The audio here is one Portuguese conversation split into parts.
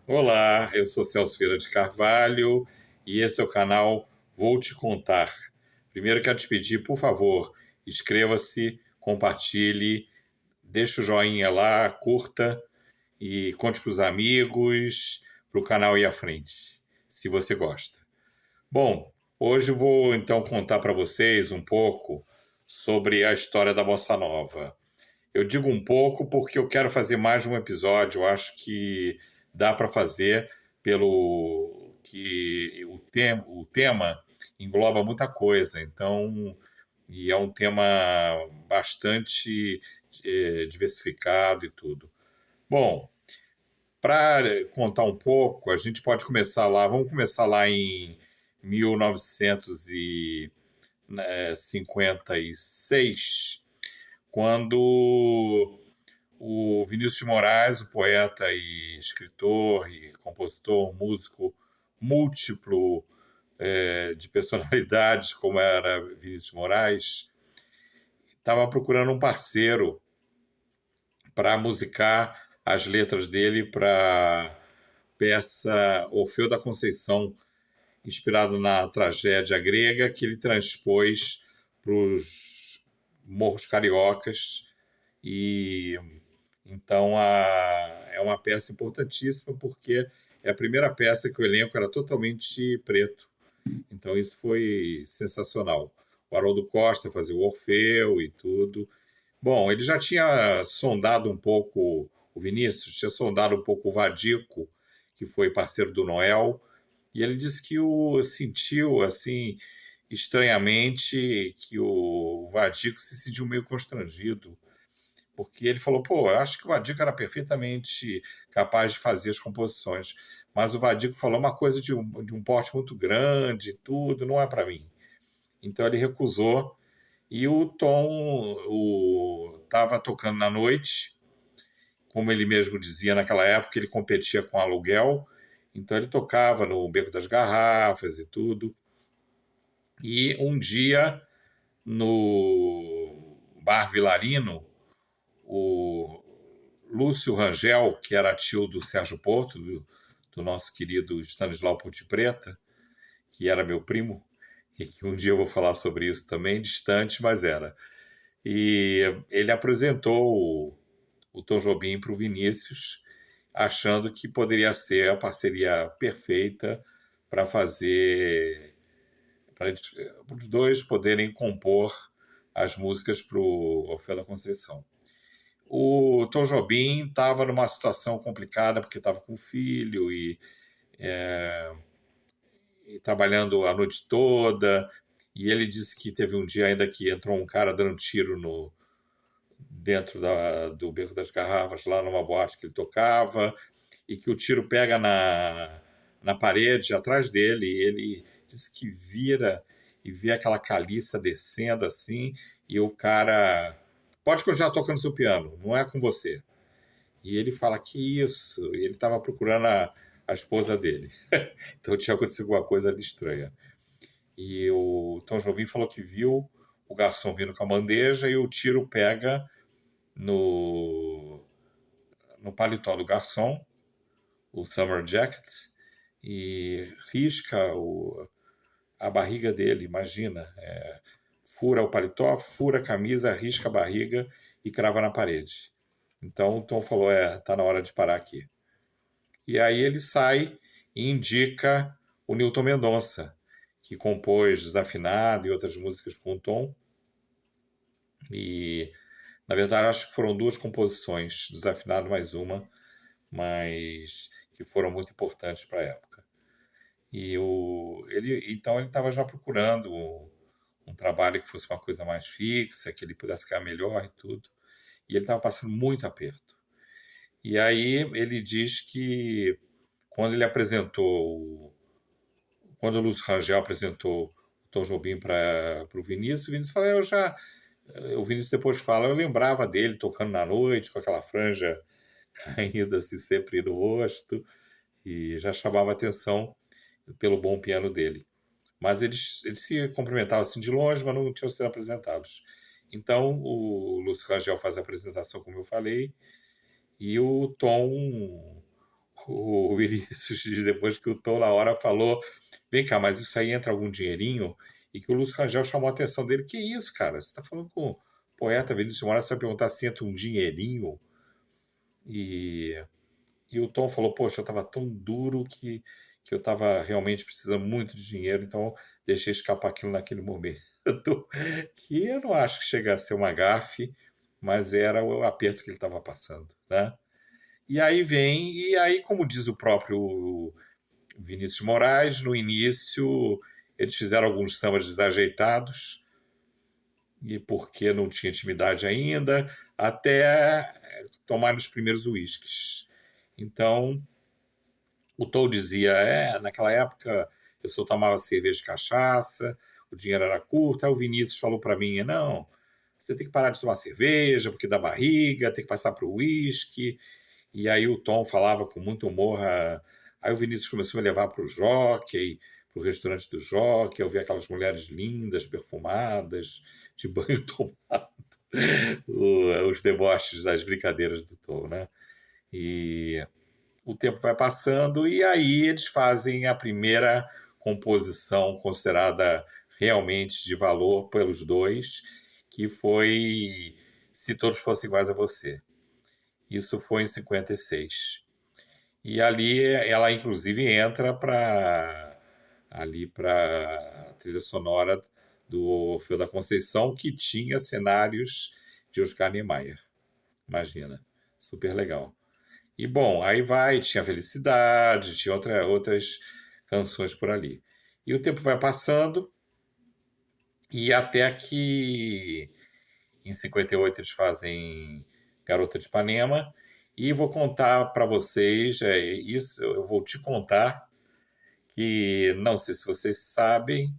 Olá, eu sou Celso Vieira de Carvalho e esse é o canal Vou Te Contar. Primeiro quero te pedir, por favor, inscreva-se, compartilhe, deixa o joinha lá, curta e conte para os amigos, para o canal ir à frente, se você gosta. Bom, hoje eu vou então contar para vocês um pouco sobre a história da Bossa Nova. Eu digo um pouco porque eu quero fazer mais de um episódio. Eu acho que dá para fazer pelo que o tema engloba muita coisa. Então, e é um tema bastante diversificado e tudo. Bom, para contar um pouco, a gente pode começar lá. Vamos começar lá em 1956, quando o Vinícius de Moraes, o poeta e escritor e compositor, músico múltiplo, de personalidades, como era Vinícius de Moraes, estava procurando um parceiro para musicar as letras dele para peça Orfeu da Conceição, inspirado na tragédia grega, que ele transpôs para os morros cariocas. E então é uma peça importantíssima porque é a primeira peça que o elenco era totalmente preto. Então isso foi sensacional. O Haroldo Costa fazia o Orfeu e tudo. Bom, ele já tinha sondado um pouco, o Vinícius tinha sondado um pouco o Vadico, que foi parceiro do Noel, e ele disse que o sentiu assim estranhamente, que o Vadico se sentiu meio constrangido, porque ele falou, pô, eu acho que o Vadico era perfeitamente capaz de fazer as composições, mas o Vadico falou uma coisa de um porte muito grande e tudo, não é para mim. Então ele recusou, e o Tom estava tocando na noite, como ele mesmo dizia naquela época, ele competia com aluguel, então ele tocava no Beco das Garrafas e tudo. E um dia, no Bar Vilarino, o Lúcio Rangel, que era tio do Sérgio Porto, do nosso querido Stanislau Ponte Preta, que era meu primo, e que um dia eu vou falar sobre isso também, distante, mas era. E ele apresentou o Tom Jobim para o Vinícius, achando que poderia ser a parceria perfeita para fazer, para os dois poderem compor as músicas para o Orfeu da Conceição. O Tom Jobim estava numa situação complicada porque estava com filho e trabalhando a noite toda. E ele disse que teve um dia ainda que entrou um cara dando tiro dentro do Beco das Garrafas, lá numa boate que ele tocava, e que o tiro pega na parede atrás dele. E ele disse que vira e vê aquela caliça descendo assim, e o cara. Pode continuar tocando seu piano, não é com você. E ele fala que isso, e ele estava procurando a esposa dele. Então tinha acontecido alguma coisa ali estranha. E o Tom Jobim falou que viu o garçom vindo com a bandeja e o tiro pega no, no paletó do garçom, o Summer Jacket, e risca a barriga dele, imagina. Fura o paletó, fura a camisa, risca a barriga e crava na parede. Então o Tom falou, tá na hora de parar aqui. E aí ele sai e indica o Newton Mendonça, que compôs Desafinado e outras músicas com o Tom. E, na verdade, acho que foram duas composições, Desafinado mais uma, mas que foram muito importantes para a época. Então ele estava já procurando um trabalho que fosse uma coisa mais fixa, que ele pudesse ficar melhor e tudo. E ele estava passando muito aperto. E aí ele diz que quando ele apresentou, quando o Lúcio Rangel apresentou o Tom Jobim para o Vinícius falou, o Vinícius depois fala, eu lembrava dele tocando na noite, com aquela franja caindo assim sempre no rosto, e já chamava atenção pelo bom piano dele. Mas eles se cumprimentavam assim de longe, mas não tinham sido apresentados. Então o Lúcio Rangel faz a apresentação, como eu falei, e o Tom o Vinícius diz depois que o Tom na hora falou: vem cá, mas isso aí entra algum dinheirinho? E que o Lúcio Rangel chamou a atenção dele: que isso, cara? Você está falando com o poeta Vinícius de Moraes, você vai perguntar se entra um dinheirinho? E, e o Tom falou: poxa, eu estava tão duro que eu estava realmente precisando muito de dinheiro, então eu deixei escapar aquilo naquele momento. Que eu não acho que chega a ser uma gafe, mas era o aperto que ele estava passando, né? E aí, como diz o próprio Vinícius de Moraes, no início eles fizeram alguns sambas desajeitados, e porque não tinha intimidade ainda, até tomar os primeiros uísques. Então, o Tom dizia, naquela época eu só tomava cerveja de cachaça, o dinheiro era curto, aí o Vinícius falou para mim, não, você tem que parar de tomar cerveja, porque dá barriga, tem que passar para o uísque. E aí o Tom falava com muito humor. Aí o Vinícius começou a me levar para o Jockey, para o restaurante do Jockey. Eu vi aquelas mulheres lindas, perfumadas, de banho tomado. Os deboches das brincadeiras do Tom, né? E o tempo vai passando e aí eles fazem a primeira composição considerada realmente de valor pelos dois, que foi Se Todos Fossem Iguais a Você. Isso foi em 56. E ali ela inclusive entra para trilha sonora do Orfeu da Conceição, que tinha cenários de Oscar Niemeyer. Imagina, super legal. E bom, aí vai, tinha Felicidade, tinha outras canções por ali. E o tempo vai passando e até que em 58 eles fazem Garota de Ipanema. E vou contar para vocês, isso eu vou te contar, que não sei se vocês sabem,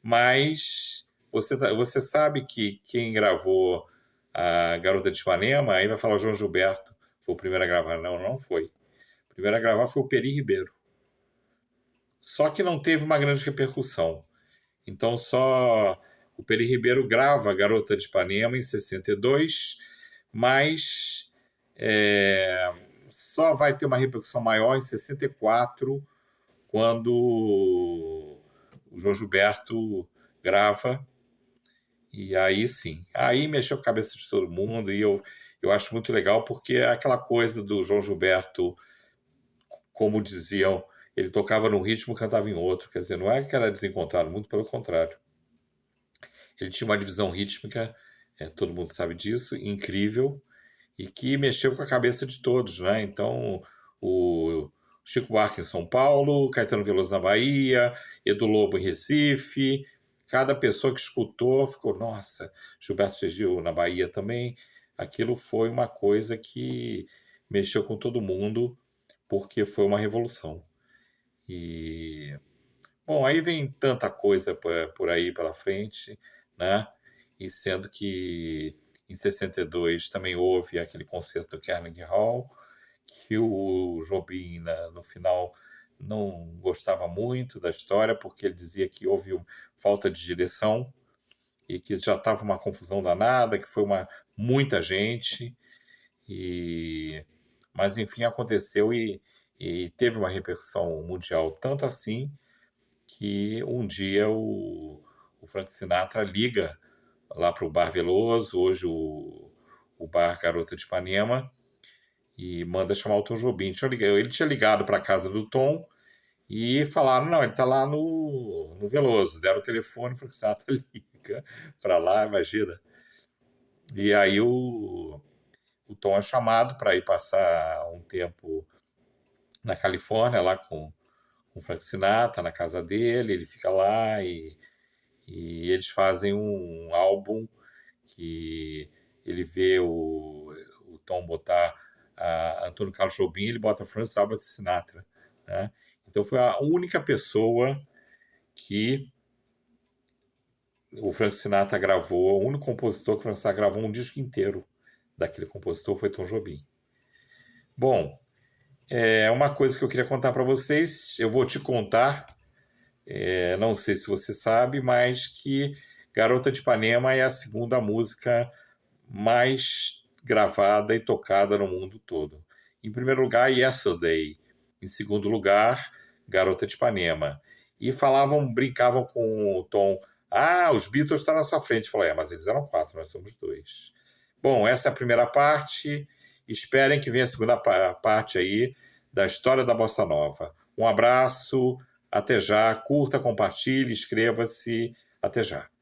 mas você sabe que quem gravou a Garota de Ipanema, aí vai falar o João Gilberto, foi o primeiro a gravar. Não, não foi. O primeiro a gravar foi o Peri Ribeiro. Só que não teve uma grande repercussão. Então só o Peri Ribeiro grava a Garota de Ipanema em 62, mas só vai ter uma repercussão maior em 64, quando o João Gilberto grava. E aí sim, aí mexeu com a cabeça de todo mundo. E eu acho muito legal, porque é aquela coisa do João Gilberto, como diziam, ele tocava num ritmo, cantava em outro. Quer dizer, não é que era desencontrado, muito pelo contrário. Ele tinha uma divisão rítmica, todo mundo sabe disso, incrível, e que mexeu com a cabeça de todos, né? Então, o Chico Buarque em São Paulo, Caetano Veloso na Bahia, Edu Lobo em Recife, cada pessoa que escutou ficou, nossa, Gilberto Gil na Bahia também. Aquilo foi uma coisa que mexeu com todo mundo, porque foi uma revolução. E bom, aí vem tanta coisa por aí pela frente, né? E sendo que em 62 também houve aquele concerto do Carnegie Hall, que o Jobim, no final, não gostava muito da história, porque ele dizia que houve falta de direção e que já estava uma confusão danada, que foi muita gente, e mas enfim aconteceu e teve uma repercussão mundial, tanto assim que um dia o Frank Sinatra liga lá para o Bar Veloso, hoje o Bar Garota de Ipanema, e manda chamar o Tom Jobim. Ele tinha ligado para a casa do Tom e falaram, não, ele está lá no Veloso. Deram o telefone, o Frank Sinatra liga para lá, imagina. E aí o Tom é chamado para ir passar um tempo na Califórnia, lá com o Frank Sinatra, na casa dele, ele fica lá e eles fazem um álbum que ele vê o Tom botar Antônio Carlos Jobim, ele bota Francis Albert Sinatra, né? Então foi a única pessoa que o Frank Sinatra gravou, o único compositor que o Frank Sinatra gravou um disco inteiro daquele compositor foi Tom Jobim. Bom, é uma coisa que eu queria contar para vocês, eu vou te contar. Não sei se você sabe, mas que Garota de Ipanema é a segunda música mais gravada e tocada no mundo todo. Em primeiro lugar, Yesterday, Em segundo lugar, Garota de Ipanema. E brincavam com o tom: os Beatles estão na sua frente. Falei, mas eles eram 4, nós somos 2. Bom, essa é a primeira parte. Esperem que venha a segunda parte aí da história da Bossa Nova. Um abraço, até já. Curta, compartilhe, inscreva-se. Até já.